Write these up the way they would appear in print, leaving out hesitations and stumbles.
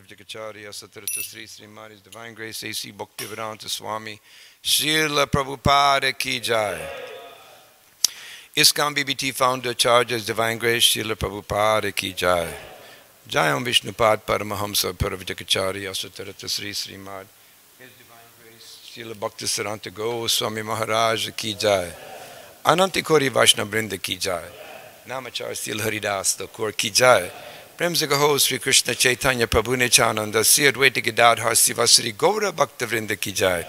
Vikacharya Satarata Sri Srimad His Divine Grace A.C. Bhaktivedanta Swami Srila Prabhupada Ki Jai. ISKCON BBT founder charge His Divine Grace Srila Prabhupada Ki Jai. Jai Om Vishnupad Paramahamsa Paravitakacharya Satarata Sri Srimad His Divine Grace Srila Bhaktivedanta Goswami Maharaj Ki Jai. Ananti Kori Vaishnava Vrinda Ki Jai. Namachar Srila Haridas Thakur Ki Jai. Prem se Kaho Sri Krishna Chaitanya Prabhu Nityananda Sri Advaita Gadadhar Sivasri Gaura Bhakta Vrinda Ki Jai.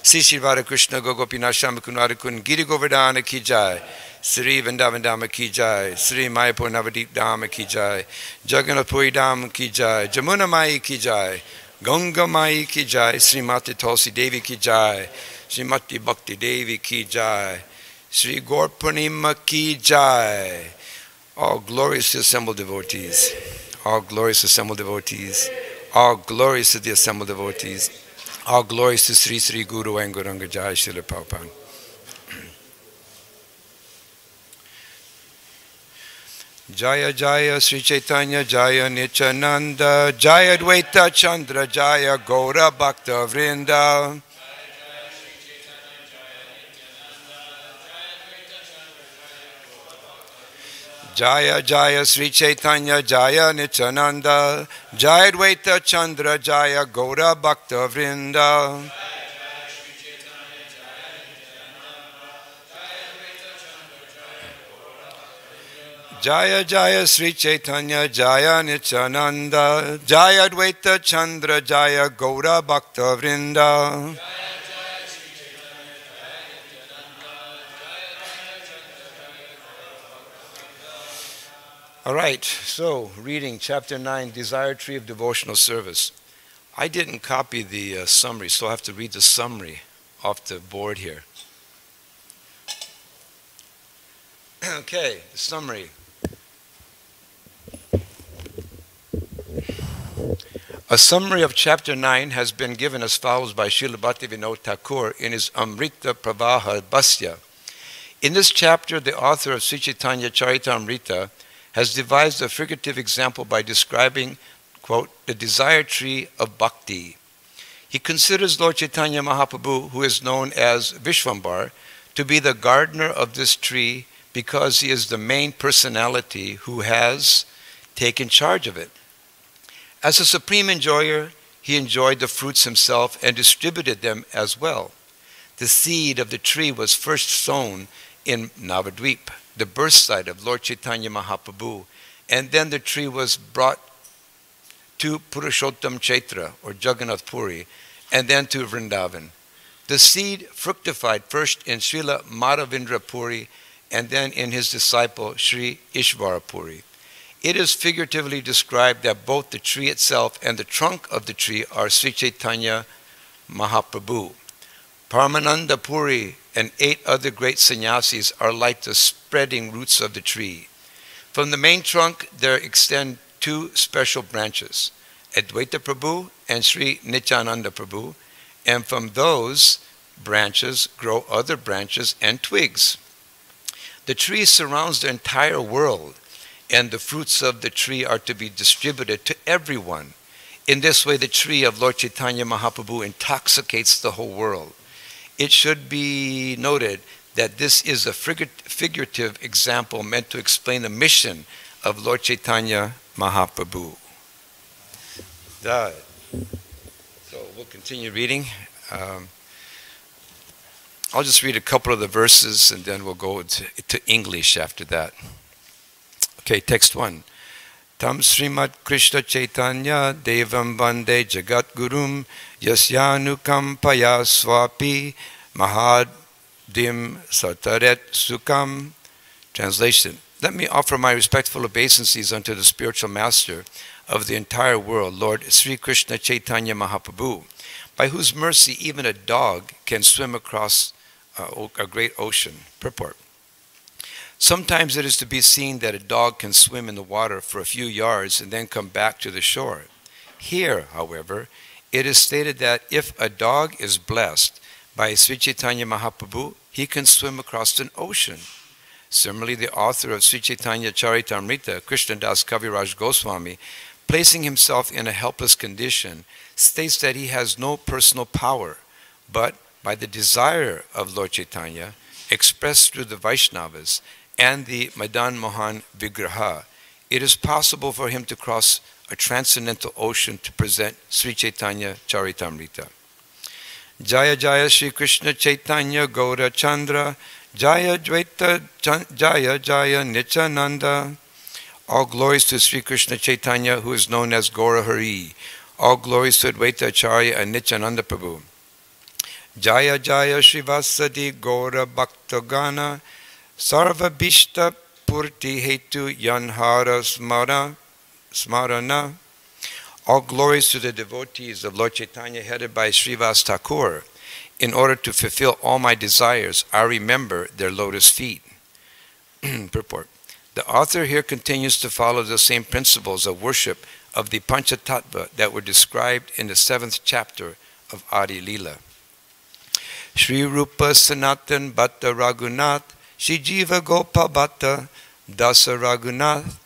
Sri Shivara Krishna Gogopinath Shamakunarikun Giri Govardhana Ki Jai. Sri Vrindavan Dhama Ki Jai. Sri Mayapur Navadip Dhama Ki Jai. Jagannath Puri Dham Ki Jai. Jamuna Mai Ki Jai. Ganga Mai Ki Jai. Sri Mati Tulsi Devi Ki Jai. Sri Mati Bhakti Devi Ki Jai. Sri Gaur Purnima Ki Jai. All glorious to the assembled devotees. All glorious to assembled devotees. All glorious to the assembled devotees. All glorious to Sri Sri Guru and Guranga Jai Srila Prabhupada. Jaya Jaya Sri Chaitanya Jaya Nityananda Jaya Dvaita Chandra Jaya Gaura Bhakta Vrinda. Jaya Jaya Sri Chaitanya Jaya Nityananda Jaya Dvaita Chandra Jaya Gaura Bhakta Vrinda. Jaya Jaya Sri Chaitanya Jaya Nityananda Jaya Dvaita Chandra Jaya Gaura Bhakta Vrinda. All right, so reading chapter 9, Desire Tree of Devotional Service. I didn't copy the summary, so I have to read the summary off the board here. Okay, the summary. A summary of chapter 9 has been given as follows by Srila Bhaktivinoda Thakur in his Amrita Pravaha Bhasya. In this chapter, the author of Sri Chaitanya Charitamrita has devised a figurative example by describing, quote, the desire tree of bhakti. He considers Lord Chaitanya Mahaprabhu, who is known as Vishvambar, to be the gardener of this tree because he is the main personality who has taken charge of it. As a supreme enjoyer, he enjoyed the fruits himself and distributed them as well. The seed of the tree was first sown in Navadvip, the birth site of Lord Chaitanya Mahaprabhu, and then the tree was brought to Purushottam Chaitra, or Jagannath Puri, and then to Vrindavan. The seed fructified first in Srila Madhavendra Puri, and then in his disciple Sri Ishvara Puri. It is figuratively described that both the tree itself and the trunk of the tree are Sri Chaitanya Mahaprabhu. Paramananda Puri and 8 other great sannyasis are like the spreading roots of the tree. From the main trunk there extend 2 special branches, Advaita Prabhu and Sri Nityananda Prabhu, and from those branches grow other branches and twigs. The tree surrounds the entire world, and the fruits of the tree are to be distributed to everyone. In this way, the tree of Lord Chaitanya Mahaprabhu intoxicates the whole world. It should be noted that this is a figurative example meant to explain the mission of Lord Chaitanya Mahaprabhu. So we'll continue reading. I'll just read a couple of the verses and then we'll go to English after that. Okay, text 1. Tam Srimad Krishna Chaitanya Devam Vande Jagat Gurum Yasyanukampaya Swapi Mahadim Sataret Sukam. Translation. Let me offer my respectful obeisances unto the spiritual master of the entire world, Lord Sri Krishna Chaitanya Mahaprabhu, by whose mercy even a dog can swim across a great ocean. Purport. Sometimes it is to be seen that a dog can swim in the water for a few yards and then come back to the shore. Here, however, it is stated that if a dog is blessed by Sri Chaitanya Mahaprabhu, he can swim across an ocean. Similarly, the author of Sri Chaitanya Charitamrita, Krishnadas Kaviraj Goswami, placing himself in a helpless condition, states that he has no personal power, but by the desire of Lord Chaitanya, expressed through the Vaishnavas and the Madan Mohan Vigraha, it is possible for him to cross a transcendental ocean to present Sri Chaitanya Charitamrita. Jaya Jaya Sri Krishna Chaitanya Gaura Chandra, Jaya Dvaita Jaya Jaya Nityananda. All glories to Sri Krishna Chaitanya, who is known as Gaura Hari. All glories to Advaita Acharya and Nityananda Prabhu. Jaya Jaya Svavasa Gaura Bhaktagana, Sarva Bhishta Purti Hetu Yanhara Smarana. All glories to the devotees of Lord Chaitanya headed by Srivas Thakur. In order to fulfill all my desires, I remember their lotus feet. Purport. The author here continues to follow the same principles of worship of the Panchatattva that were described in the 7th chapter of Adi Lila. Sri Rupa Sanatan Bhatta Raghunath, Shri Jiva Gopal Bhatta Dasa Raghunath.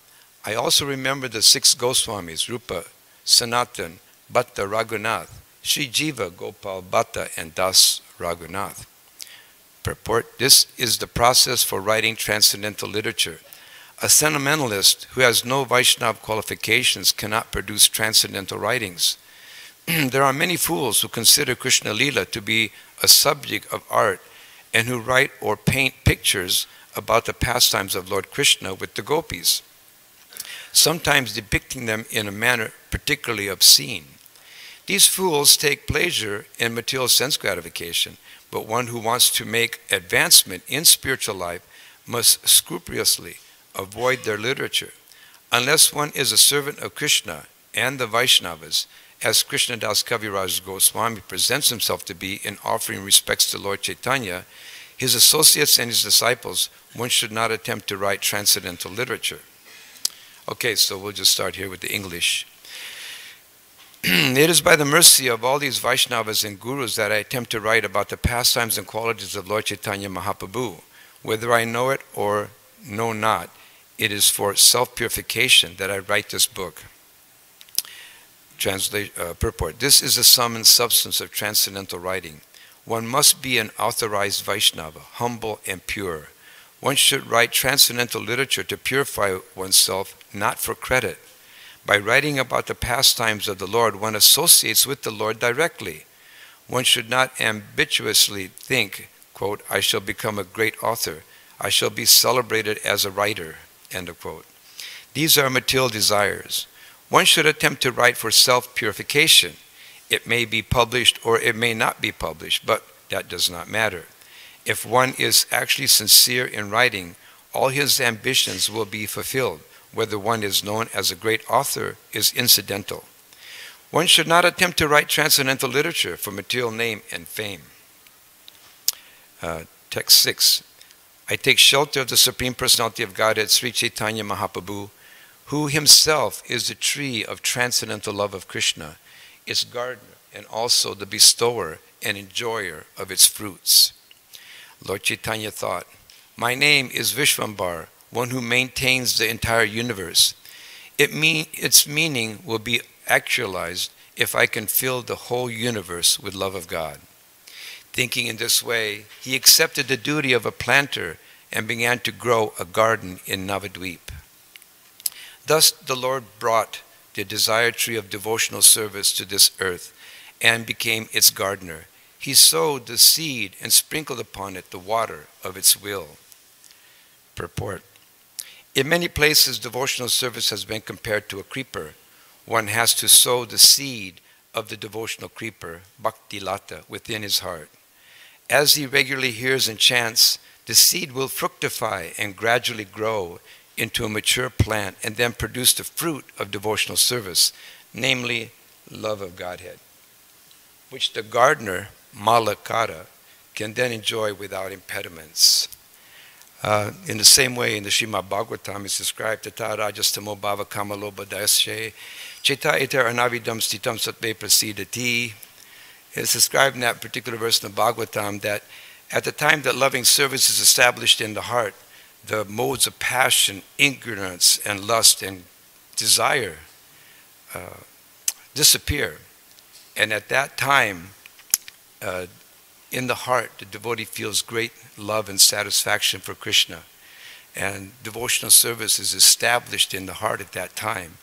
I also remember the 6 Goswamis, Rupa, Sanatan, Bhatta Raghunath, Shri Jiva Gopal Bhatta, and Das Raghunath. Purport. This is the process for writing transcendental literature. A sentimentalist who has no Vaishnava qualifications cannot produce transcendental writings. There are many fools who consider Krishna Lila to be a subject of art and who write or paint pictures about the pastimes of Lord Krishna with the gopis, sometimes depicting them in a manner particularly obscene. These fools take pleasure in material sense gratification, but one who wants to make advancement in spiritual life must scrupulously avoid their literature. Unless one is a servant of Krishna and the Vaishnavas, as Krishnadas Kaviraj Goswami presents himself to be in offering respects to Lord Chaitanya, his associates and his disciples, one should not attempt to write transcendental literature. Okay, so we'll just start here with the English. It is by the mercy of all these Vaishnavas and Gurus that I attempt to write about the pastimes and qualities of Lord Chaitanya Mahaprabhu. Whether I know it or know not, it is for self-purification that I write this book. Purport. This is the sum and substance of transcendental writing. One must be an authorized Vaishnava, humble and pure. One should write transcendental literature to purify oneself, not for credit. By writing about the pastimes of the Lord, one associates with the Lord directly. One should not ambitiously think, quote, I shall become a great author. I shall be celebrated as a writer, end of quote. These are material desires. One should attempt to write for self-purification. It may be published or it may not be published, but that does not matter. If one is actually sincere in writing, all his ambitions will be fulfilled. Whether one is known as a great author is incidental. One should not attempt to write transcendental literature for material name and fame. Text 6. I take shelter of the Supreme Personality of Godhead, Sri Chaitanya Mahaprabhu, who himself is the tree of transcendental love of Krishna, its gardener, and also the bestower and enjoyer of its fruits. Lord Chaitanya thought, my name is Vishvambar, one who maintains the entire universe. Its meaning will be actualized if I can fill the whole universe with love of God. Thinking in this way, he accepted the duty of a planter and began to grow a garden in Navadvip. Thus the Lord brought the desired tree of devotional service to this earth and became its gardener. He sowed the seed and sprinkled upon it the water of its will. Purport. In many places, devotional service has been compared to a creeper. One has to sow the seed of the devotional creeper, bhakti lata, within his heart. As he regularly hears and chants, the seed will fructify and gradually grow into a mature plant and then produce the fruit of devotional service, namely love of Godhead, which the gardener, Malakara, can then enjoy without impediments. In the same way, in the Srimad Bhagavatam, it's described, Tata rajastamo bhava kamaloba dashe, cheta iter anavidam stitam satve prasidati. It's described in that particular verse in the Bhagavatam that at the time that loving service is established in the heart, the modes of passion, ignorance, and lust and desire disappear. And at that time, in the heart, the devotee feels great love and satisfaction for Krishna. And devotional service is established in the heart at that time.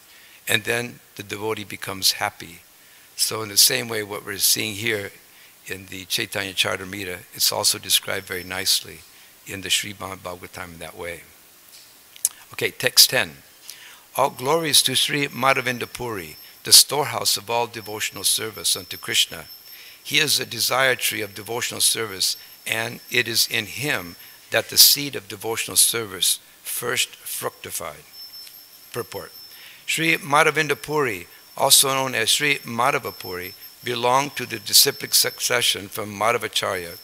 And then the devotee becomes happy. So in the same way, what we're seeing here in the Chaitanya Charitamrita, it's also described very nicely in the Srimad Bhagavatam in that way. Okay, text 10. All glories to Sri Madhavinda Puri, the storehouse of all devotional service unto Krishna. He is a desire tree of devotional service, and it is in him that the seed of devotional service first fructified. Purport. Sri Madhavinda Puri, also known as Sri Madhava Puri, belonged to the disciplic succession from Madhavacharya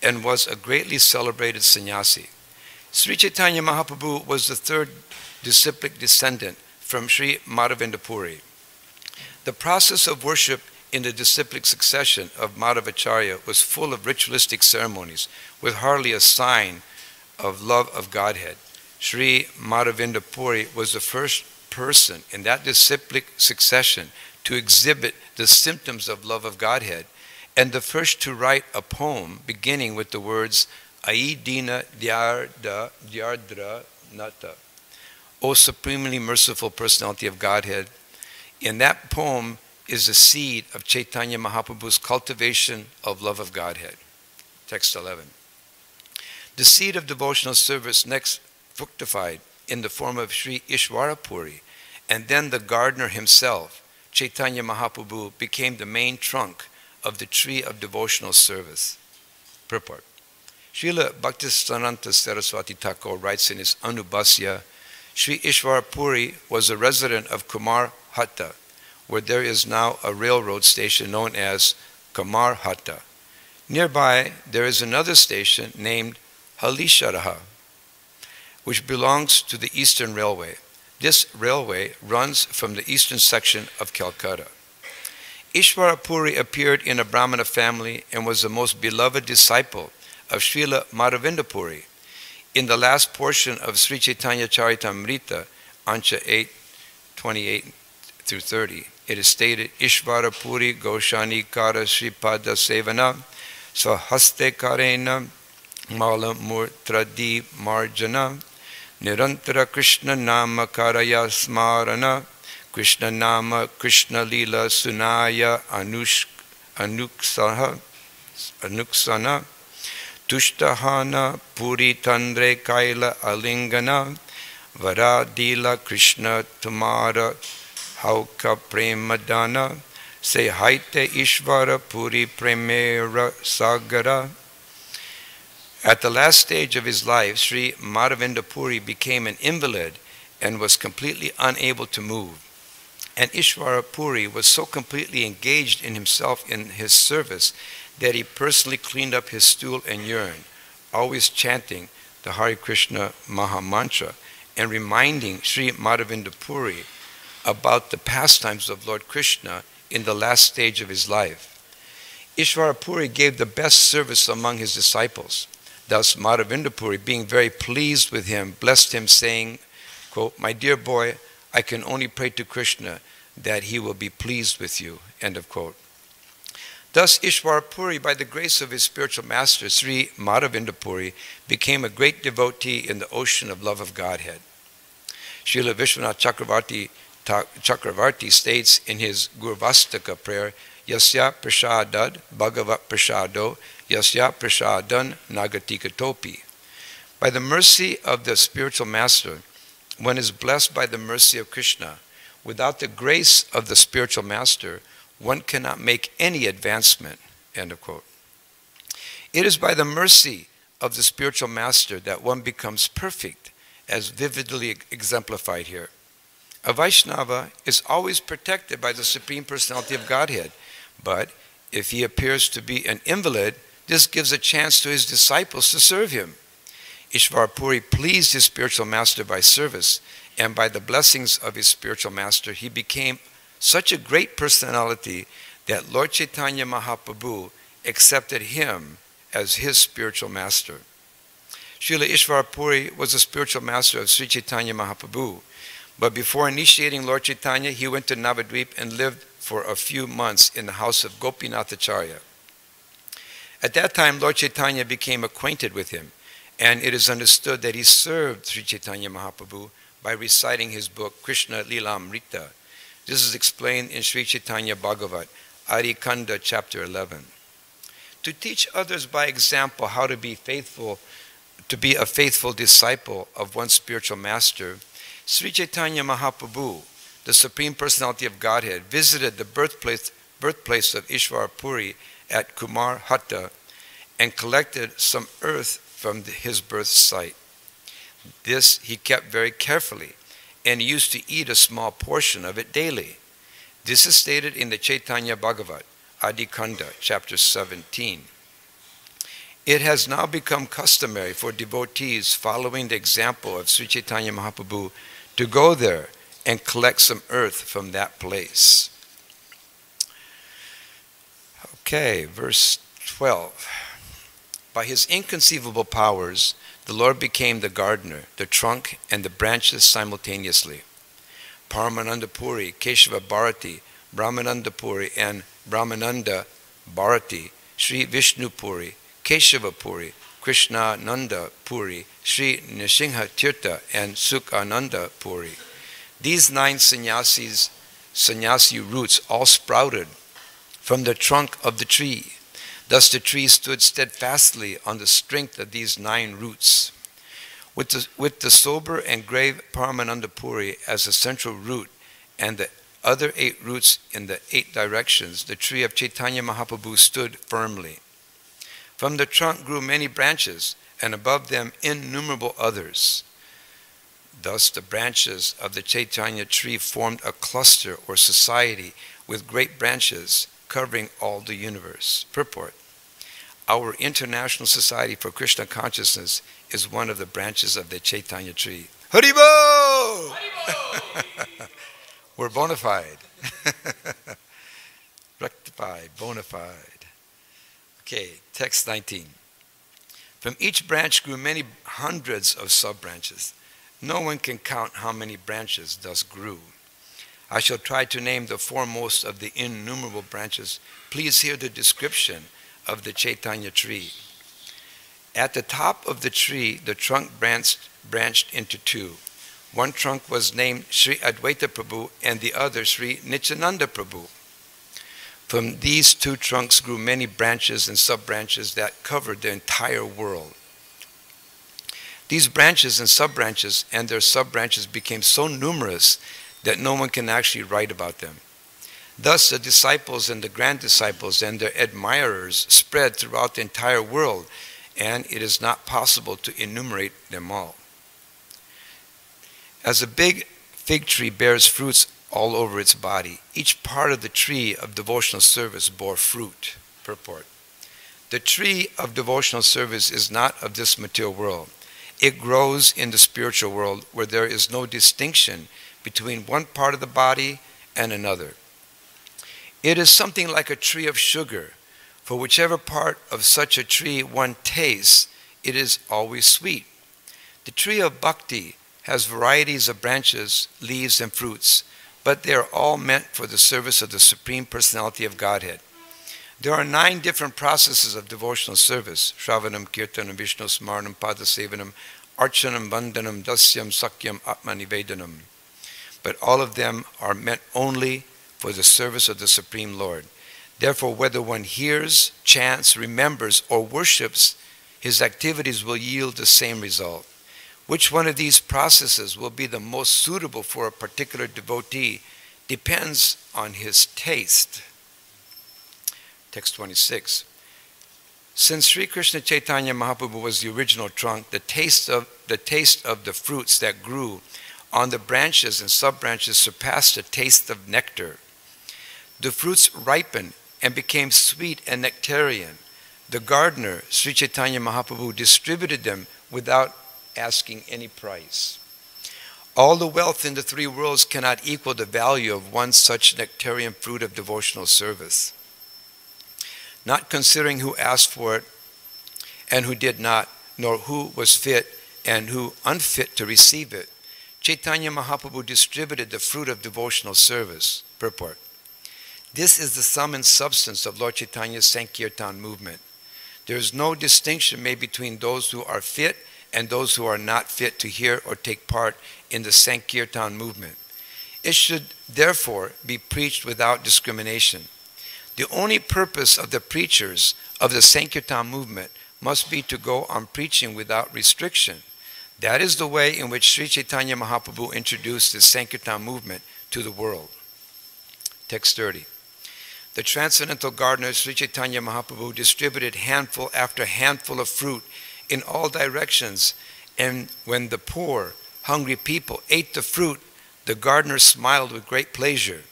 and was a greatly celebrated sannyasi. Sri Chaitanya Mahaprabhu was the third disciplic descendant from Sri Madhavinda Puri. The process of worship in the disciplic succession of Madhavacharya was full of ritualistic ceremonies with hardly a sign of love of Godhead. Sri Madhavinda Puri was the first person in that disciplic succession to exhibit the symptoms of love of Godhead, and the first to write a poem beginning with the words Ai Dina Dyardra Nata, O Supremely Merciful Personality of Godhead. In that poem is the seed of Chaitanya Mahaprabhu's cultivation of love of Godhead. Text 11. The seed of devotional service next fructified in the form of Sri Ishvara Puri, and then the gardener himself, Chaitanya Mahaprabhu, became the main trunk of the tree of devotional service. Purport. Srila Bhaktisiddhanta Saraswati Thakur writes in his Anubhasya, Sri Ishvara Puri was a resident of Kumar Hatta, where there is now a railroad station known as Kumar Hatta. Nearby, there is another station named Halisharaha, which belongs to the Eastern Railway. This railway runs from the eastern section of Calcutta. Ishvara Puri appeared in a Brahmana family and was the most beloved disciple of Srila Madhavinda Puri. In the last portion of Sri Chaitanya Charitamrita, Ancha 8, 28 through 30, it is stated, Ishvara Puri Goshani Kara Sripada Sevana Swahaste Karena Mala Murtradi Marjana Nirantara Krishna Nama Karaya Smarana Krishna Nama Krishna Lila Sunaya Anuksana Tushtahana Puri Tandre Kaila Alingana Varadila Krishna Tumara Hauka Premadana Se Haite Ishvara Puri Premera Sagara. At the last stage of his life, Sri Madhavinda Puri became an invalid and was completely unable to move. And Ishvara Puri was so completely engaged in himself in his service that he personally cleaned up his stool and urine, always chanting the Hare Krishna Maha Mantra and reminding Sri Madhavinda Puri about the pastimes of Lord Krishna in the last stage of his life. Ishvara Puri gave the best service among his disciples. Thus, Madhavinda Puri, being very pleased with him, blessed him, saying, quote, My dear boy, I can only pray to Krishna that he will be pleased with you, end of quote. Thus, Ishvara Puri, by the grace of his spiritual master, Sri Madhavinda Puri, became a great devotee in the ocean of love of Godhead. Srila Vishwanath Chakravarti states in his Gurvastaka prayer, Yasya Prasadad Bhagavat Prasado Yasya Prasadan Nagatika Topi. By the mercy of the spiritual master, one is blessed by the mercy of Krishna. Without the grace of the spiritual master, one cannot make any advancement, end of quote. It is by the mercy of the spiritual master that one becomes perfect, as vividly exemplified here. A Vaishnava is always protected by the Supreme Personality of Godhead, but if he appears to be an invalid, this gives a chance to his disciples to serve him. Ishvara Puri pleased his spiritual master by service, and by the blessings of his spiritual master, he became such a great personality that Lord Chaitanya Mahaprabhu accepted him as his spiritual master. Srila Ishvara Puri was the spiritual master of Sri Chaitanya Mahaprabhu, But before initiating Lord Chaitanya, he went to Navadvip and lived for a few months in the house of Gopinathacharya. At that time, Lord Chaitanya became acquainted with him, and it is understood that he served Sri Chaitanya Mahaprabhu by reciting his book, Krishna Lilamrita. This is explained in Sri Chaitanya Bhagavat, Adikanda, chapter 11. To teach others by example how to be faithful, to be a faithful disciple of one's spiritual master, Sri Chaitanya Mahaprabhu, the Supreme Personality of Godhead, visited the birthplace of Ishvara Puri at Kumar Hatta and collected some earth from his birth site. This he kept very carefully and used to eat a small portion of it daily. This is stated in the Chaitanya Bhagavat, Adikanda, chapter 17. It has now become customary for devotees following the example of Sri Chaitanya Mahaprabhu to go there and collect some earth from that place. Okay, verse 12. By his inconceivable powers, the Lord became the gardener, the trunk, and the branches simultaneously. Paramananda Puri, Keshava Bharati, Brahmananda Puri, and Brahmananda Bharati, Sri Vishnu Puri, Keshava Puri, Krishna Nanda Puri, Sri Nrsimha Tirtha, and Sukhananda Puri. These 9 sannyasi roots all sprouted from the trunk of the tree. Thus the tree stood steadfastly on the strength of these 9 roots. With the sober and grave Paramananda Puri as a central root and the other 8 roots in the 8 directions, the tree of Chaitanya Mahaprabhu stood firmly. From the trunk grew many branches, and above them innumerable others. Thus the branches of the Chaitanya tree formed a cluster or society with great branches covering all the universe. Purport: our International Society for Krishna Consciousness is one of the branches of the Chaitanya tree. Haribo! Haribo! We're bona fide. Rectified, bona fide. Okay, text 19. From each branch grew many hundreds of sub-branches. No one can count how many branches thus grew. I shall try to name the foremost of the innumerable branches. Please hear the description of the Chaitanya tree. At the top of the tree, the trunk branched into 2. One trunk was named Sri Advaita Prabhu and the other Sri Nityananda Prabhu. From these 2 trunks grew many branches and sub-branches that covered the entire world. These branches and sub-branches and their sub-branches became so numerous that no one can actually write about them. Thus the disciples and the grand disciples and their admirers spread throughout the entire world, and it is not possible to enumerate them all. As a big fig tree bears fruits all over its body, each part of the tree of devotional service bore fruit. Purport: the tree of devotional service is not of this material world. It grows in the spiritual world where there is no distinction between one part of the body and another. It is something like a tree of sugar. For whichever part of such a tree one tastes, it is always sweet. The tree of bhakti has varieties of branches, leaves, and fruits, but they are all meant for the service of the Supreme Personality of Godhead. There are 9 different processes of devotional service: Shravanam, Kirtanam, Vishnu Smaranam, Padasevanam, Archanam, Vandanam, Dasyam, Sakyam, Atmanivedanam. But all of them are meant only for the service of the Supreme Lord. Therefore, whether one hears, chants, remembers, or worships, his activities will yield the same result. Which one of these processes will be the most suitable for a particular devotee depends on his taste. Text 26. Since Sri Krishna Chaitanya Mahaprabhu was the original trunk, the taste of the fruits that grew on the branches and sub-branches surpassed the taste of nectar. The fruits ripened and became sweet and nectarian. The gardener, Sri Chaitanya Mahaprabhu, distributed them without asking any price. All the wealth in the 3 worlds cannot equal the value of one such nectarian fruit of devotional service. Not considering who asked for it and who did not, nor who was fit and who unfit to receive it, Chaitanya Mahaprabhu distributed the fruit of devotional service. Purport. This is the sum and substance of Lord Chaitanya's Sankirtan movement. There is no distinction made between those who are fit and those who are not fit to hear or take part in the Sankirtan movement. It should therefore be preached without discrimination. The only purpose of the preachers of the Sankirtan movement must be to go on preaching without restriction. That is the way in which Sri Chaitanya Mahaprabhu introduced the Sankirtan movement to the world. Text 30. The transcendental gardener Sri Chaitanya Mahaprabhu distributed handful after handful of fruit in all directions, and when the poor, hungry people ate the fruit, the gardener smiled with great pleasure.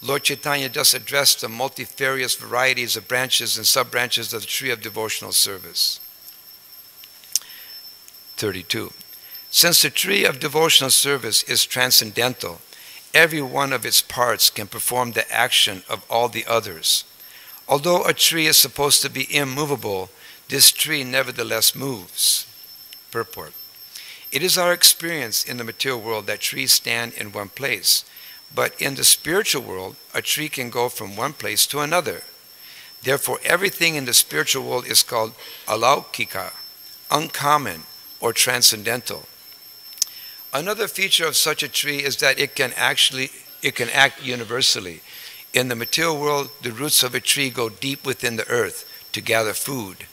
Lord Chaitanya thus addressed the multifarious varieties of branches and sub-branches of the tree of devotional service. 32. Since the tree of devotional service is transcendental, every one of its parts can perform the action of all the others. Although a tree is supposed to be immovable, this tree nevertheless moves. Purport. It is our experience in the material world that trees stand in one place, but in the spiritual world, a tree can go from one place to another. Therefore, everything in the spiritual world is called alaukika, uncommon, or transcendental. Another feature of such a tree is that it can act universally. In the material world, the roots of a tree go deep within the earth to gather food.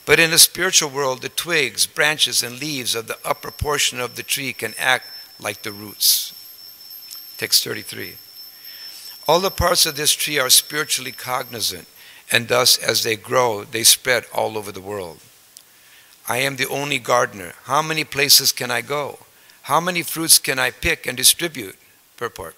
But in the spiritual world, the twigs, branches, and leaves of the upper portion of the tree can act like the roots. Text 33. All the parts of this tree are spiritually cognizant, and thus, as they grow, they spread all over the world. I am the only gardener. How many places can I go? How many fruits can I pick and distribute? Purport.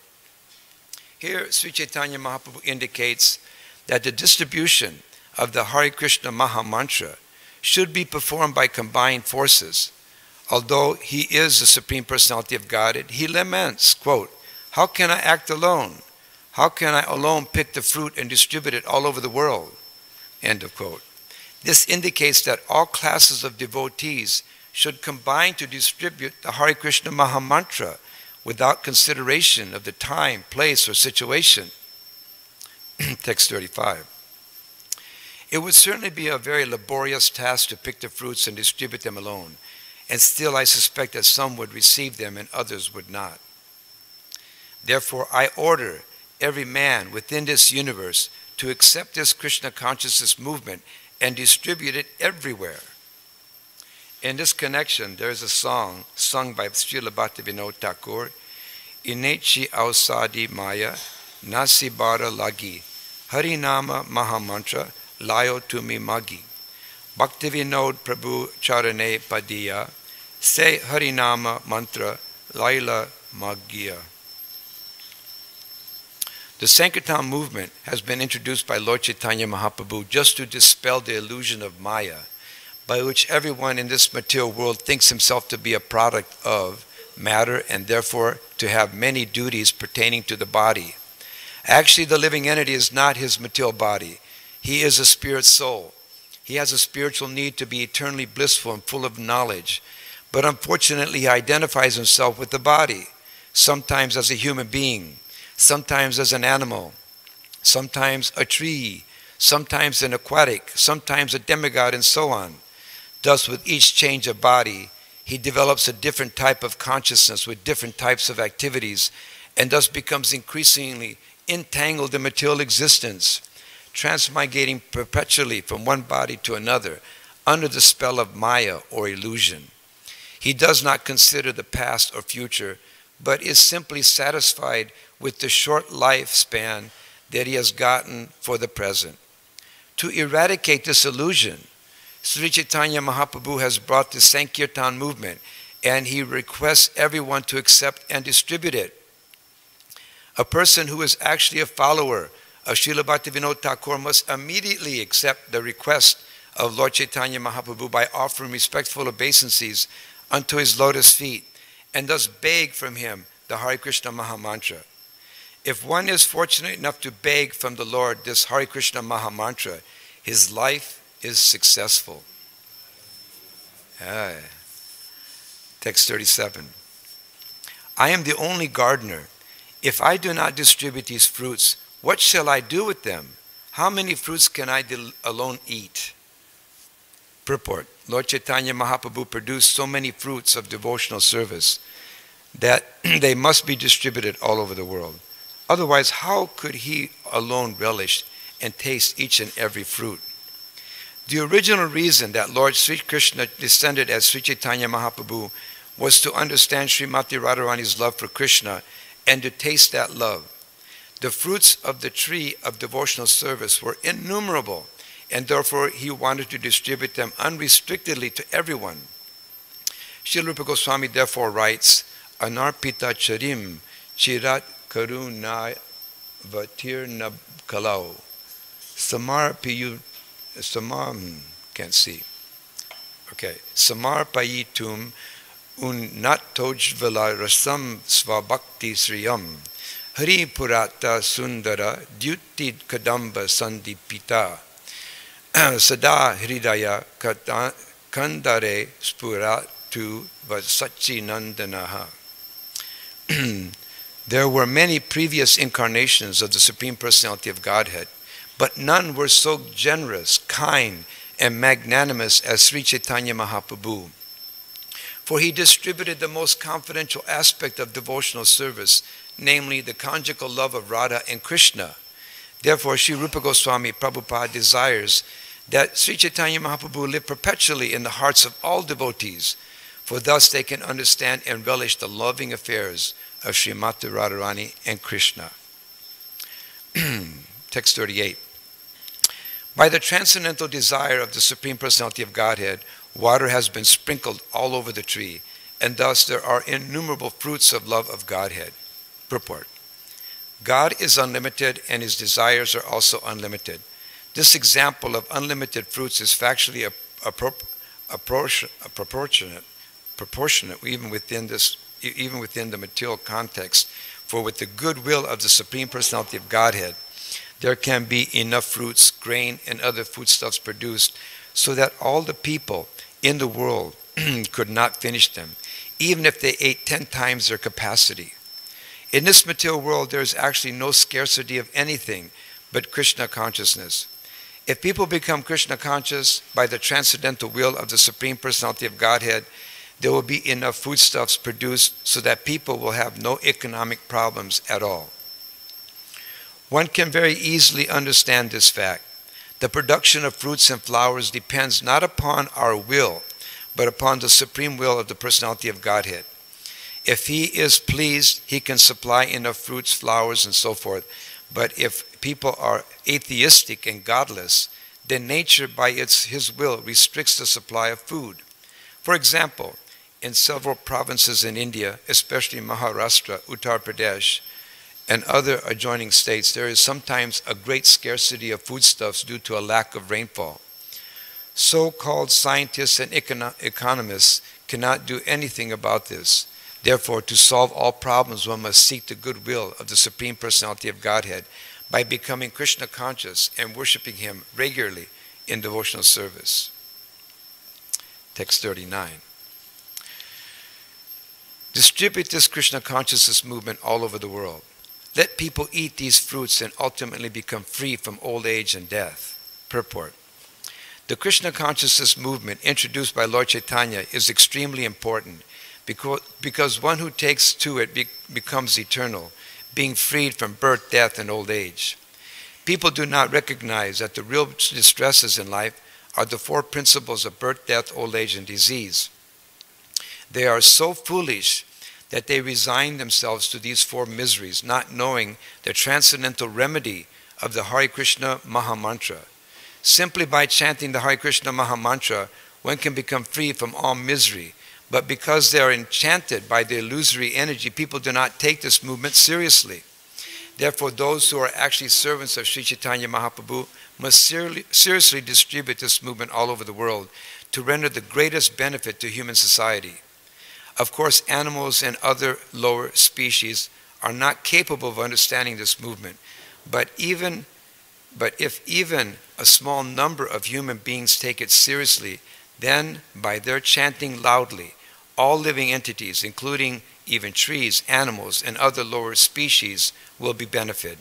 Here, Sri Chaitanya Mahaprabhu indicates that the distribution of the Hare Krishna Maha Mantra should be performed by combined forces. Although he is the Supreme Personality of Godhead, he laments, quote, "How can I act alone? How can I alone pick the fruit and distribute it all over the world?" End of quote. This indicates that all classes of devotees should combine to distribute the Hare Krishna Maha Mantra without consideration of the time, place, or situation. Text 35. It would certainly be a very laborious task to pick the fruits and distribute them alone, and still I suspect that some would receive them and others would not. Therefore, I order every man within this universe to accept this Krishna consciousness movement and distribute it everywhere. In this connection, there is a song sung by Srila Bhaktivinoda Thakur, Inechi Ausadi Maya Nasi Bara Lagi Harinama Mahamantra Layo Tumi Magi Bhaktivinoda Prabhu Charane Padiya Se Harinama Mantra Laila Magiya. The Sankirtan movement has been introduced by Lord Chaitanya Mahaprabhu just to dispel the illusion of Maya, by which everyone in this material world thinks himself to be a product of matter and therefore to have many duties pertaining to the body. Actually, the living entity is not his material body. He is a spirit soul. He has a spiritual need to be eternally blissful and full of knowledge. But unfortunately, he identifies himself with the body, sometimes as a human being, sometimes as an animal, sometimes a tree, sometimes an aquatic, sometimes a demigod, and so on. Thus, with each change of body, he develops a different type of consciousness with different types of activities, and thus becomes increasingly entangled in material existence, transmigrating perpetually from one body to another under the spell of Maya or illusion. He does not consider the past or future, but is simply satisfied with the short lifespan that he has gotten for the present. To eradicate this illusion, Sri Chaitanya Mahaprabhu has brought the Sankirtan movement, and he requests everyone to accept and distribute it. A person who is actually a follower of Srila Bhaktivinoda Thakur must immediately accept the request of Lord Chaitanya Mahaprabhu by offering respectful obeisances unto his lotus feet, and thus beg from him the Hare Krishna Maha Mantra. If one is fortunate enough to beg from the Lord this Hare Krishna Maha Mantra, his life is successful. Text 37. I am the only gardener. If I do not distribute these fruits, what shall I do with them? How many fruits can I alone eat? Purport. Lord Chaitanya Mahaprabhu produced so many fruits of devotional service that they must be distributed all over the world. Otherwise, how could he alone relish and taste each and every fruit? The original reason that Lord Sri Krishna descended as Sri Chaitanya Mahaprabhu was to understand Srimati Radharani's love for Krishna and to taste that love. The fruits of the tree of devotional service were innumerable, and therefore he wanted to distribute them unrestrictedly to everyone. Srila Rupa Goswami therefore writes, Anarpita charim chirat karuna vatirna kalau samarpiyu can't see. Okay. Samarpayitum unnattojvala rasam svabhakti sriyam Hari Purata Sundara Dyuti Kadamba Sandipita Sada Hridaya Kandare Spuratu Vasachi Nandanaha. There were many previous incarnations of the Supreme Personality of Godhead, but none were so generous, kind, and magnanimous as Sri Chaitanya Mahaprabhu. For he distributed the most confidential aspect of devotional service, namely the conjugal love of Radha and Krishna. Therefore, Sri Rupa Goswami Prabhupada desires that Sri Chaitanya Mahaprabhu live perpetually in the hearts of all devotees, for thus they can understand and relish the loving affairs of Srimati Radharani and Krishna. Text 38. By the transcendental desire of the Supreme Personality of Godhead, water has been sprinkled all over the tree, and thus there are innumerable fruits of love of Godhead. Purport. God is unlimited and his desires are also unlimited. This example of unlimited fruits is factually proportionate even within the material context, for with the goodwill of the Supreme Personality of Godhead, there can be enough fruits, grain, and other foodstuffs produced so that all the people in the world could not finish them, even if they ate 10 times their capacity. In this material world, there is actually no scarcity of anything but Krishna consciousness. If people become Krishna conscious by the transcendental will of the Supreme Personality of Godhead, there will be enough foodstuffs produced so that people will have no economic problems at all. One can very easily understand this fact. The production of fruits and flowers depends not upon our will, but upon the supreme will of the Personality of Godhead. If he is pleased, he can supply enough fruits, flowers, and so forth. But if people are atheistic and godless, then nature by his will restricts the supply of food. For example, in several provinces in India, especially Maharashtra, Uttar Pradesh, and other adjoining states, there is sometimes a great scarcity of foodstuffs due to a lack of rainfall. So-called scientists and economists cannot do anything about this. Therefore, to solve all problems, one must seek the goodwill of the Supreme Personality of Godhead by becoming Krishna conscious and worshiping him regularly in devotional service. Text 39. Distribute this Krishna consciousness movement all over the world. Let people eat these fruits and ultimately become free from old age and death. Purport. The Krishna consciousness movement introduced by Lord Chaitanya is extremely important because one who takes to it becomes eternal, being freed from birth, death, and old age. People do not recognize that the real distresses in life are the four principles of birth, death, old age, and disease. They are so foolish that they resign themselves to these four miseries, not knowing the transcendental remedy of the Hare Krishna Mahamantra. Simply by chanting the Hare Krishna Mahamantra, one can become free from all misery. But because they are enchanted by the illusory energy, people do not take this movement seriously. Therefore, those who are actually servants of Sri Chaitanya Mahaprabhu must seriously distribute this movement all over the world to render the greatest benefit to human society. Of course, animals and other lower species are not capable of understanding this movement, but if even a small number of human beings take it seriously, then by their chanting loudly, all living entities, including even trees, animals, and other lower species, will be benefited.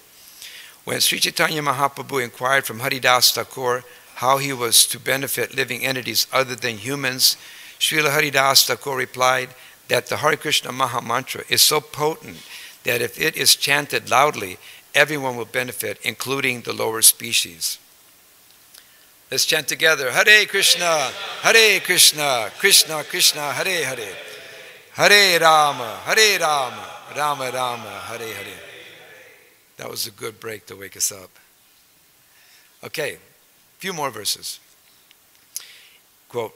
When Sri Chaitanya Mahaprabhu inquired from Haridas Thakur how he was to benefit living entities other than humans, Srila Haridas Thakur replied that the Hare Krishna Maha Mantra is so potent that if it is chanted loudly, everyone will benefit, including the lower species. Let's chant together. Hare Krishna, Krishna Krishna, Hare Hare. Hare Rama, Rama Rama, Hare Hare. That was a good break to wake us up. Okay, a few more verses. Quote,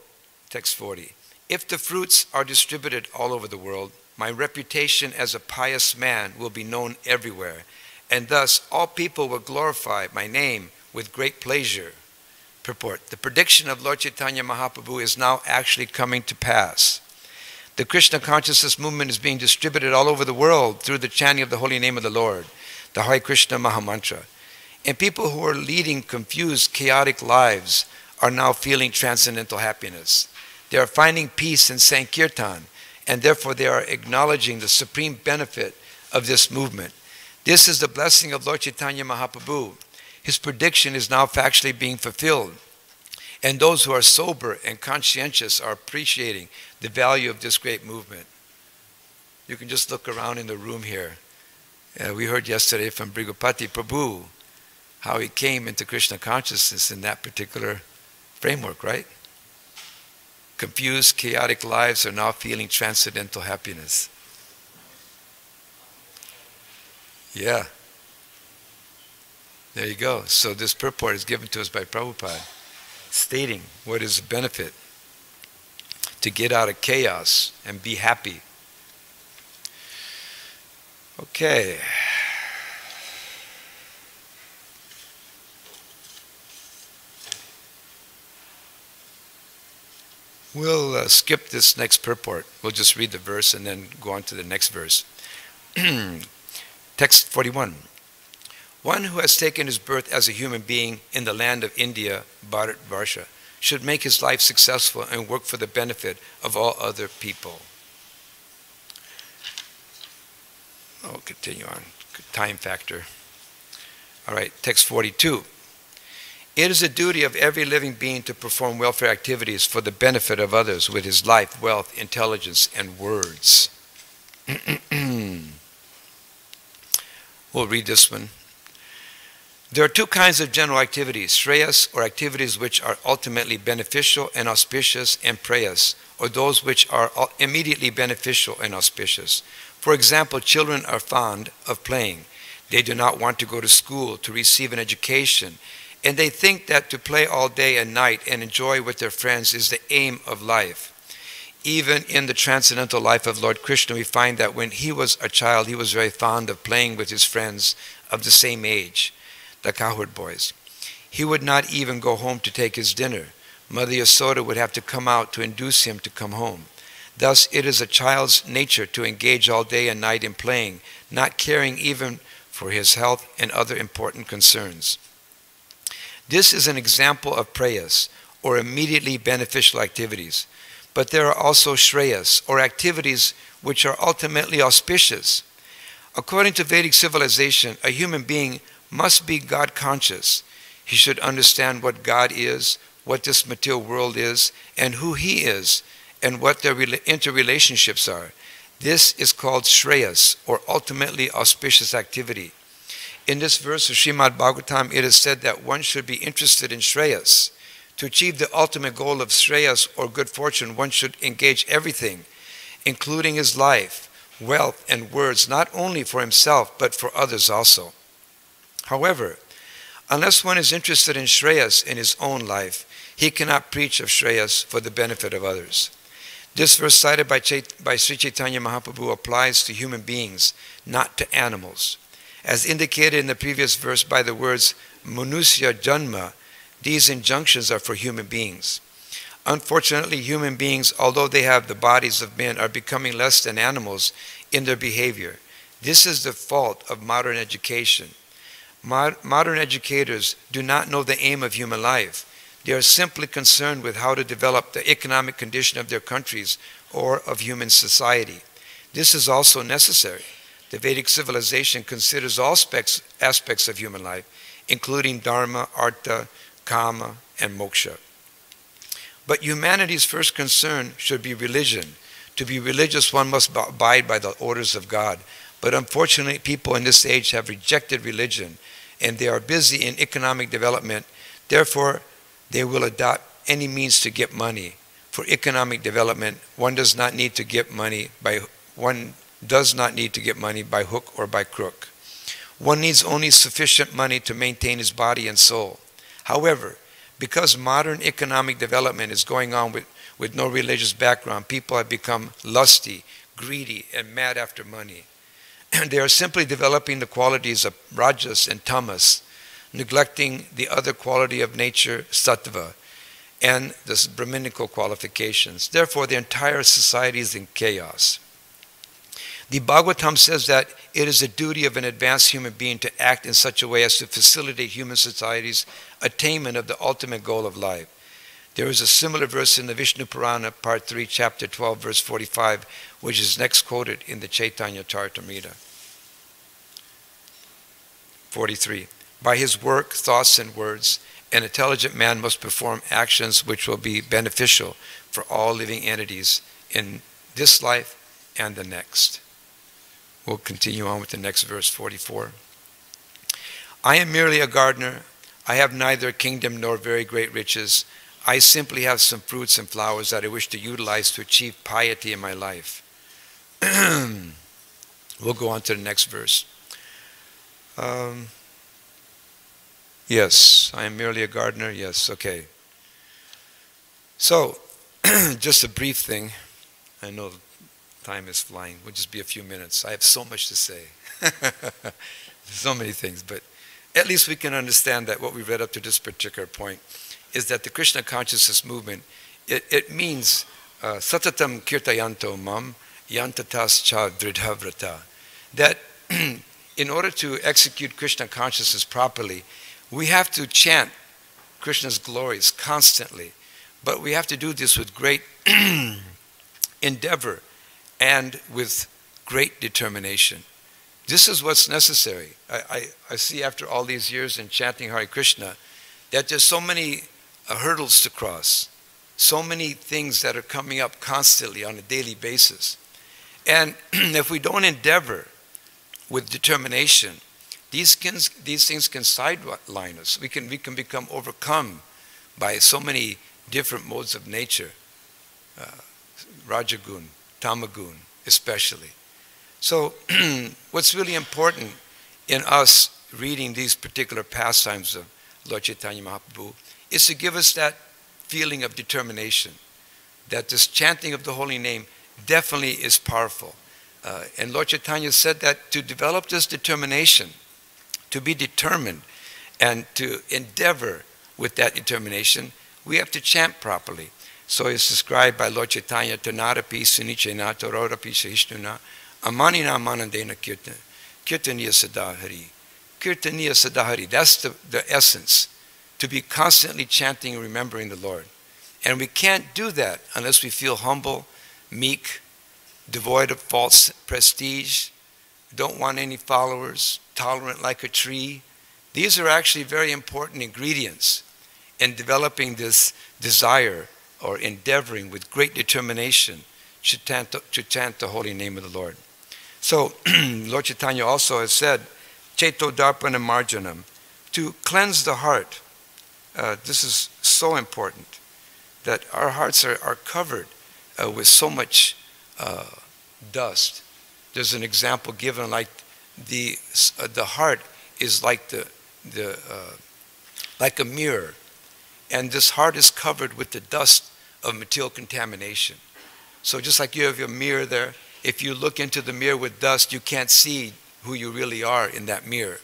text 40. If the fruits are distributed all over the world, my reputation as a pious man will be known everywhere, and thus all people will glorify my name with great pleasure. Purport. The prediction of Lord Chaitanya Mahaprabhu is now actually coming to pass. The Krishna consciousness movement is being distributed all over the world through the chanting of the holy name of the Lord, the Hare Krishna Maha Mantra. And people who are leading confused, chaotic lives are now feeling transcendental happiness. They are finding peace in Sankirtan, and therefore they are acknowledging the supreme benefit of this movement. This is the blessing of Lord Chaitanya Mahaprabhu. His prediction is now factually being fulfilled. And those who are sober and conscientious are appreciating the value of this great movement. You can just look around in the room here. We heard yesterday from Brigupati Prabhu how he came into Krishna consciousness in that particular framework, right? Confused, chaotic lives are now feeling transcendental happiness. Yeah. There you go. So this purport is given to us by Prabhupada, stating what is the benefit to get out of chaos and be happy. Okay. We'll skip this next purport. We'll just read the verse and then go on to the next verse. Text 41. One who has taken his birth as a human being in the land of India, Bharatvarsha, should make his life successful and work for the benefit of all other people. Oh, continue on. Time factor. All right, text 42. It is the duty of every living being to perform welfare activities for the benefit of others with his life, wealth, intelligence, and words. We'll read this one. There are two kinds of general activities, shreyas, or activities which are ultimately beneficial and auspicious, and prayas, or those which are immediately beneficial and auspicious. For example, children are fond of playing. They do not want to go to school to receive an education, and they think that to play all day and night and enjoy with their friends is the aim of life. Even in the transcendental life of Lord Krishna, we find that when he was a child, he was very fond of playing with his friends of the same age, the cowherd boys. He would not even go home to take his dinner. Mother Yasoda would have to come out to induce him to come home. Thus, it is a child's nature to engage all day and night in playing, not caring even for his health and other important concerns. This is an example of prayas, or immediately beneficial activities. But there are also shreyas, or activities which are ultimately auspicious. According to Vedic civilization, a human being must be God conscious. He should understand what God is, what this material world is, and who he is, and what their interrelationships are. This is called shreyas, or ultimately auspicious activity. In this verse of Srimad Bhagavatam, it is said that one should be interested in shreyas. To achieve the ultimate goal of shreyas, or good fortune, one should engage everything, including his life, wealth, and words, not only for himself, but for others also. However, unless one is interested in shreyas in his own life, he cannot preach of shreyas for the benefit of others. This verse cited by Sri Chaitanya Mahaprabhu applies to human beings, not to animals. As indicated in the previous verse by the words Manusya Janma, these injunctions are for human beings. Unfortunately, human beings, although they have the bodies of men, are becoming less than animals in their behavior. This is the fault of modern education. Modern educators do not know the aim of human life. They are simply concerned with how to develop the economic condition of their countries or of human society. This is also necessary. The Vedic civilization considers all aspects of human life, including dharma, artha, kama, and moksha. But humanity's first concern should be religion. To be religious, one must abide by the orders of God. But unfortunately, people in this age have rejected religion, and they are busy in economic development. Therefore, they will adopt any means to get money. For economic development, one does not need to get money by hook or by crook. One needs only sufficient money to maintain his body and soul. However, because modern economic development is going on with no religious background, people have become lusty, greedy, and mad after money. They are simply developing the qualities of rajas and tamas, neglecting the other quality of nature, sattva, and the Brahminical qualifications. Therefore, the entire society is in chaos. The Bhagavatam says that it is the duty of an advanced human being to act in such a way as to facilitate human society's attainment of the ultimate goal of life. There is a similar verse in the Vishnu Purana, Part 3, Chapter 12, verse 45, which is next quoted in the Chaitanya Charitamrita. 43. By his work, thoughts, and words, an intelligent man must perform actions which will be beneficial for all living entities in this life and the next. We'll continue on with the next verse, 44. I am merely a gardener. I have neither a kingdom nor very great riches. I simply have some fruits and flowers that I wish to utilize to achieve piety in my life. We'll go on to the next verse. Yes, I am merely a gardener. Yes, okay. So, just a brief thing. I know time is flying. We'll just be a few minutes. I have so much to say. So many things, but at least we can understand that what we read up to this particular point is that the Krishna consciousness movement, it means satatam kirtayanto mam yantatas cha dridhavrata. That in order to execute Krishna consciousness properly, we have to chant Krishna's glories constantly. But we have to do this with great endeavor and with great determination. This is what's necessary. I see after all these years in chanting Hare Krishna that there's so many hurdles to cross, so many things that are coming up constantly on a daily basis. And if we don't endeavor with determination, these things can sideline us. We can become overcome by so many different modes of nature, Rajagun, Tamagun especially. So what's really important in us reading these particular pastimes of Lord Chaitanya Mahaprabhu is to give us that feeling of determination, that this chanting of the holy name definitely is powerful. And Lord Chaitanya said that to develop this determination, to be determined and to endeavor with that determination, we have to chant properly. So it's described by Lord Chaitanya, Tanarapi Sunichena Tororapi Sahishnuna Amanina Manandena Kirtaniya Sadahari. Kirtaniya Sadahari, that's the essence, to be constantly chanting and remembering the Lord. And we can't do that unless we feel humble, meek, devoid of false prestige, don't want any followers, tolerant like a tree. These are actually very important ingredients in developing this desire or endeavoring with great determination to chant the holy name of the Lord. So Lord Chaitanya also has said, Cheto Darpana Marjanam, to cleanse the heart. This is so important, that our hearts are covered with so much dust. There's an example given like the heart is like like a mirror, and this heart is covered with the dust of material contamination. So just like you have your mirror there, if you look into the mirror with dust, you can't see who you really are in that mirror.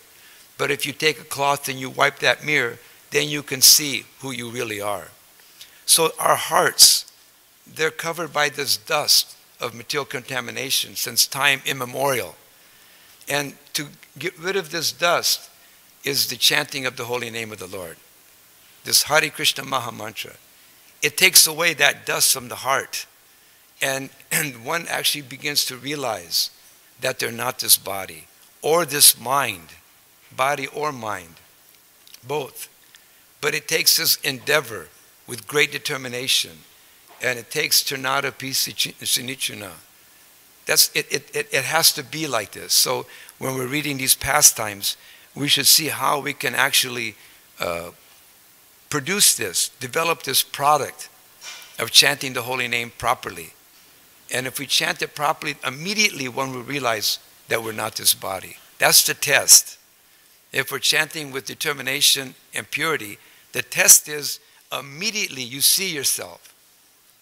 But if you take a cloth and you wipe that mirror, then you can see who you really are. So our hearts, they're covered by this dust of material contamination since time immemorial. And to get rid of this dust is the chanting of the holy name of the Lord. this Hare Krishna Maha Mantra, it takes away that dust from the heart. And one actually begins to realize that they're not this body or this mind, body or mind, both. But it takes this endeavor with great determination, and it takes Ternata Sinichuna. It has to be like this. So when we're reading these pastimes, we should see how we can actually produce this, develop this product of chanting the holy name properly. And if we chant it properly, immediately one will realize that we're not this body. That's the test. If we're chanting with determination and purity, the test is immediately you see yourself.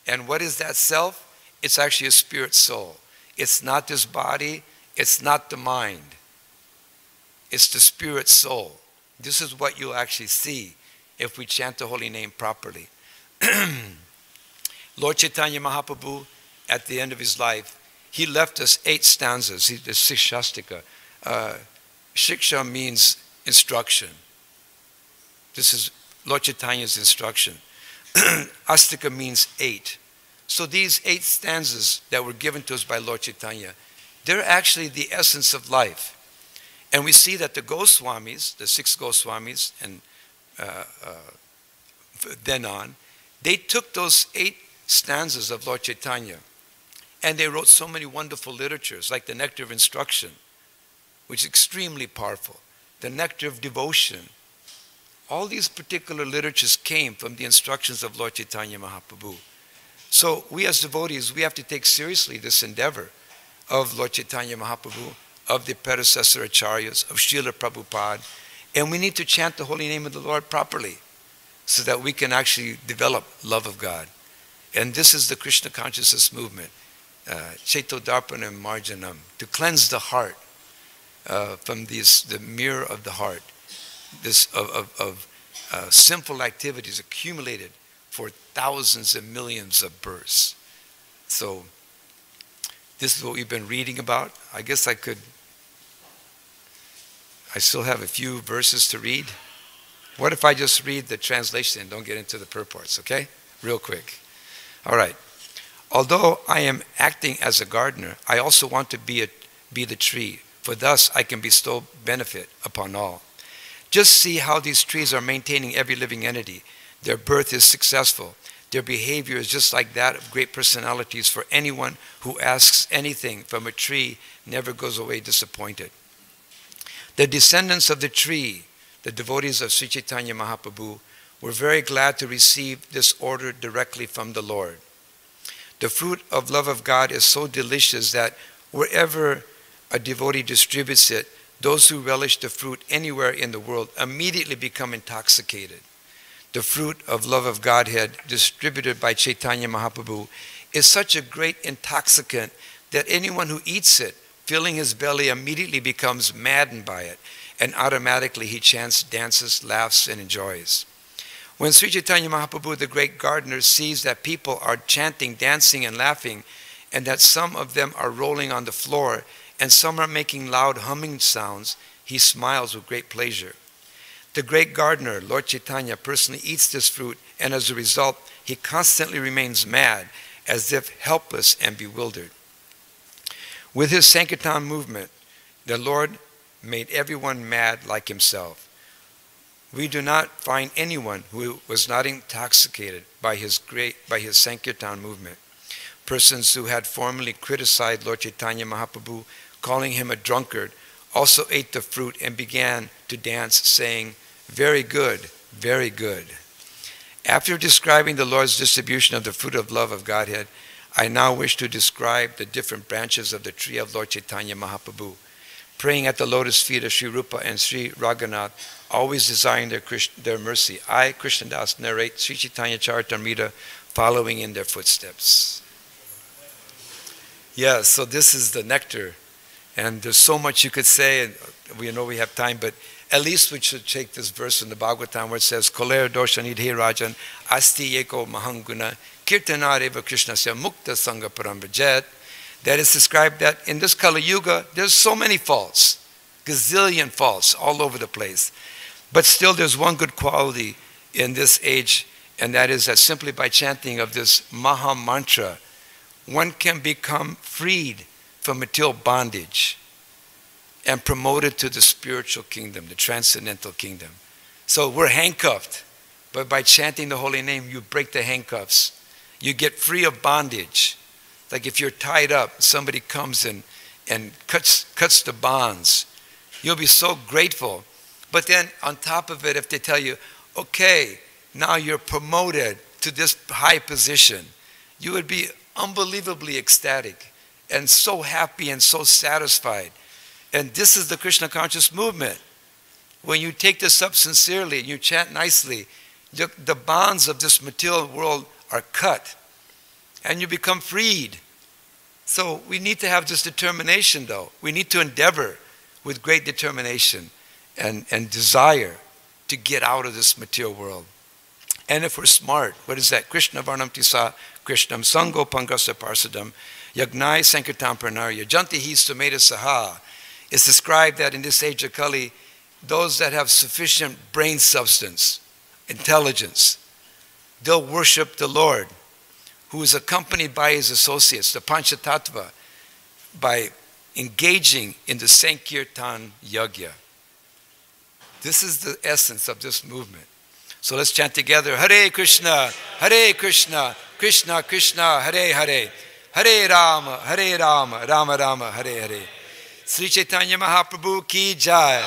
And what is that self? It's actually a spirit soul. It's not this body. It's not the mind. It's the spirit soul. This is what you'll actually see if we chant the holy name properly. Lord Chaitanya Mahaprabhu, at the end of his life, he left us 8 stanzas, the Shikshastika. Shiksha means instruction. This is Lord Chaitanya's instruction. Astika means 8. So these 8 stanzas that were given to us by Lord Chaitanya, they're actually the essence of life. And we see that the Goswamis, the 6 Goswamis, and then on, they took those 8 stanzas of Lord Chaitanya and they wrote so many wonderful literatures, like the Nectar of Instruction, which is extremely powerful, the Nectar of Devotion. All these particular literatures came from the instructions of Lord Chaitanya Mahaprabhu. So we as devotees, we have to take seriously this endeavor of Lord Chaitanya Mahaprabhu, of the predecessor acharyas, of Srila Prabhupada, and we need to chant the holy name of the Lord properly so that we can actually develop love of God. And this is the Krishna consciousness movement, Chaitodarpanam Marjanam, to cleanse the heart from the mirror of the heart, this of sinful activities accumulated for thousands and millions of births. So this is what we've been reading about. I guess I still have a few verses to read. What if I just read the translation and don't get into the purports, okay? Real quick. All right. Although I am acting as a gardener, I also want to be the tree, for thus I can bestow benefit upon all. Just see how these trees are maintaining every living entity. Their birth is successful. Their behavior is just like that of great personalities, for anyone who asks anything from a tree never goes away disappointed. The descendants of the tree, the devotees of Sri Chaitanya Mahaprabhu, were very glad to receive this order directly from the Lord. The fruit of love of God is so delicious that wherever a devotee distributes it, those who relish the fruit anywhere in the world immediately become intoxicated. The fruit of love of Godhead distributed by Chaitanya Mahaprabhu is such a great intoxicant that anyone who eats it, filling his belly, immediately becomes maddened by it, and automatically he chants, dances, laughs, and enjoys. When Sri Chaitanya Mahaprabhu, the great gardener, sees that people are chanting, dancing, and laughing, and that some of them are rolling on the floor, and some are making loud humming sounds, he smiles with great pleasure. The great gardener, Lord Chaitanya, personally eats this fruit, and as a result, he constantly remains mad, as if helpless and bewildered. With his Sankirtan movement, the Lord made everyone mad like himself. We do not find anyone who was not intoxicated by his Sankirtan movement. Persons who had formerly criticized Lord Chaitanya Mahaprabhu, calling him a drunkard, also ate the fruit and began to dance, saying, "Very good, very good." After describing the Lord's distribution of the fruit of love of Godhead, I now wish to describe the different branches of the tree of Lord Chaitanya Mahaprabhu. Praying at the lotus feet of Sri Rupa and Sri Raghunath, always desiring their mercy, I, Krishnadas, narrate Sri Chaitanya Charitamrita, following in their footsteps. Yeah, so this is the nectar. And there's so much you could say, and we know we have time, but at least we should take this verse in the Bhagavatam where it says, Koler doshanidhe rajan asti yeko mahanguna kirtanareva krishnasya mukta sangha parambrajet. That is described that in this Kali Yuga, there's so many faults, gazillion faults all over the place. But still there's one good quality in this age, and that is that simply by chanting of this Maha Mantra, one can become freed from material bondage and promoted to the spiritual kingdom, the transcendental kingdom. So we're handcuffed, but by chanting the holy name, you break the handcuffs. You get free of bondage. Like if you're tied up, somebody comes and cuts the bonds. You'll be so grateful. But then on top of it, if they tell you, okay, now you're promoted to this high position, you would be unbelievably ecstatic and so happy and so satisfied. And this is the Krishna conscious movement. When you take this up sincerely and you chant nicely, the bonds of this material world are cut and you become freed. So we need to have this determination though. We need to endeavor with great determination and desire to get out of this material world. And if we're smart, what is that? Krishna Varnam Tisa, Krishnam Sango Pangasa Parsadam, Yagnai Sankirtan Pranarya, Janti Hi Sumeda Saha. It's described that in this age of Kali, those that have sufficient brain substance, intelligence, they'll worship the Lord, who is accompanied by his associates, the Panchatattva, by engaging in the Sankirtan Yagya. This is the essence of this movement. So let's chant together, Hare Krishna, Krishna Krishna, Hare Hare, Hare Rama, Rama Rama, Hare Hare. Sri Chaitanya Mahaprabhu ki jai.